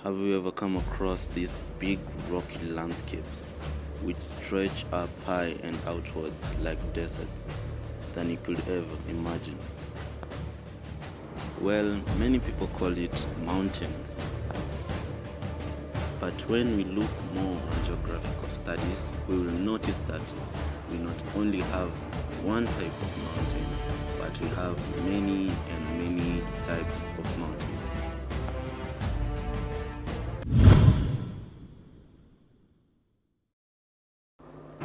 Have you ever come across these big rocky landscapes which stretch up high and outwards like deserts than you could ever imagine? Well, many people call it mountains. But when we look more on geographical studies, we will notice that we not only have one type of mountain, but we have many and many types of mountains.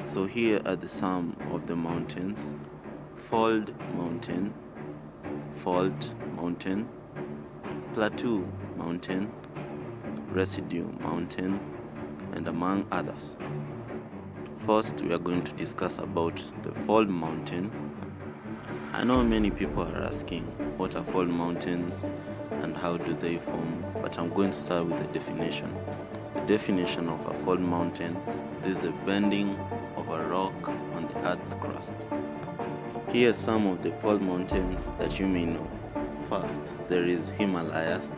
So here are the sum of the mountains: Fold Mountain, Fault Mountain, Plateau Mountain, Residue Mountain, and among others. First, we are going to discuss about the Fold Mountain. I know many people are asking what are fold mountains and how do they form, but I'm going to start with the definition. The definition of a fold mountain is the bending of a rock on the Earth's crust. Here are some of the fold mountains that you may know. First, there is Himalayas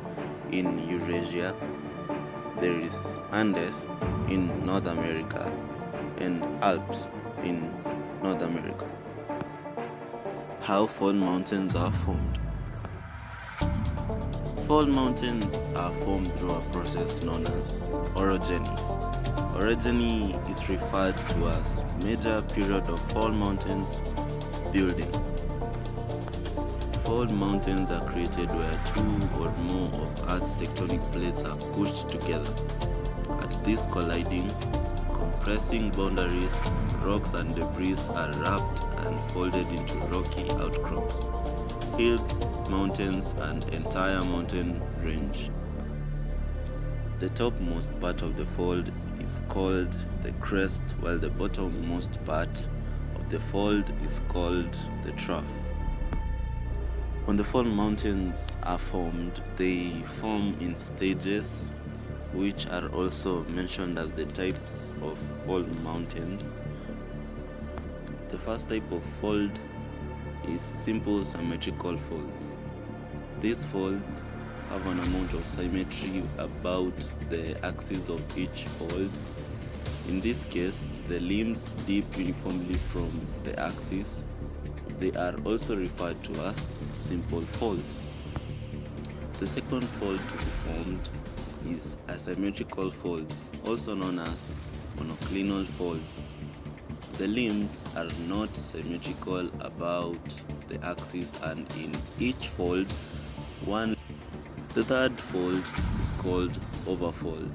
in Eurasia, there is Andes in North America, and Alps in North America. How fold mountains are formed. Fold mountains are formed through a process known as orogeny. Orogeny is referred to as major period of fold mountains building. Fold mountains are created where two or more of Earth's tectonic plates are pushed together. At this colliding, compressing boundaries, rocks and debris are wrapped and folded into rocky outcrops, hills, mountains, and entire mountain range. The topmost part of the fold is called the crest, while the bottommost part of the fold is called the trough. When the fold mountains are formed, they form in stages, which are also mentioned as the types of fold mountains. The first type of fold is simple symmetrical folds. These folds have an amount of symmetry about the axis of each fold. In this case, the limbs dip uniformly from the axis. They are also referred to as simple folds. The second fold to be formed is asymmetrical folds, also known as monoclinal folds. The limbs are not symmetrical about the axis, and in each fold, one. The third fold is called overfold.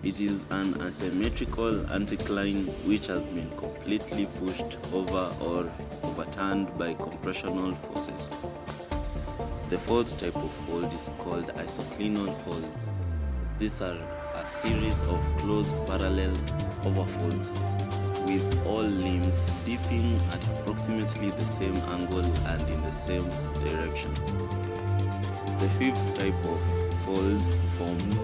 It is an asymmetrical anticline which has been completely pushed over or overturned by compressional forces. The fourth type of fold is called isoclinal folds. These are a series of close parallel overfolds with all limbs dipping at approximately the same angle and in the same direction. The fifth type of fold formed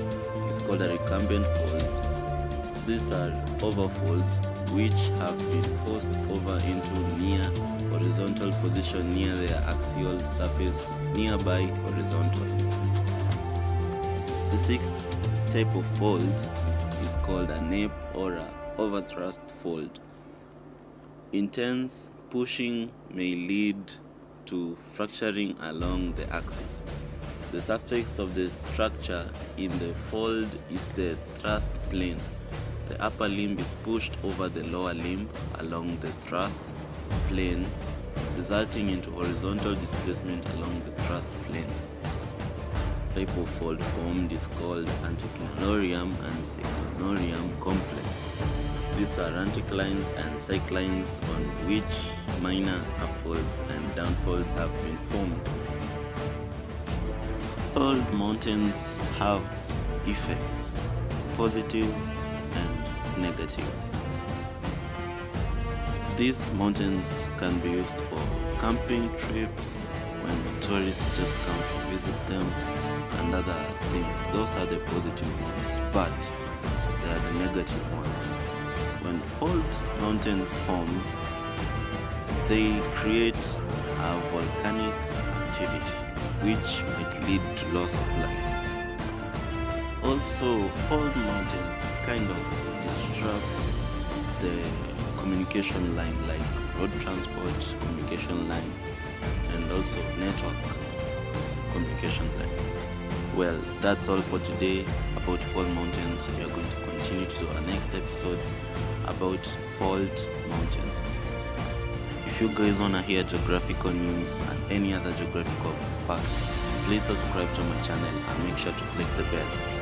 is called a recumbent fold. These are overfolds which have been forced over into near horizontal position near their axial surface nearby horizontal. The sixth type of fold is called a nape or a overthrust fold. Intense pushing may lead to fracturing along the axis. The surface of the structure in the fold is the thrust plane. The upper limb is pushed over the lower limb along the thrust plane, resulting into horizontal displacement along the thrust plane. The type of fold formed is called anticlinorium and cyclinorium complex. These are anticlines and cyclines on which minor upfolds and downfolds have been formed. Fold mountains have effects, positive and negative. These mountains can be used for camping trips when tourists just come to visit them and other things. Those are the positive ones, but they are the negative ones. When fold mountains form, they create a volcanic activity which might lead to loss of life. Also, fault mountains kind of disrupts the communication line, like road transport communication line and also network communication line. Well, that's all for today about fault mountains. We are going to continue to our next episode about fault mountains. If you guys wanna hear geographical news and any other geographical facts, please subscribe to my channel and make sure to click the bell.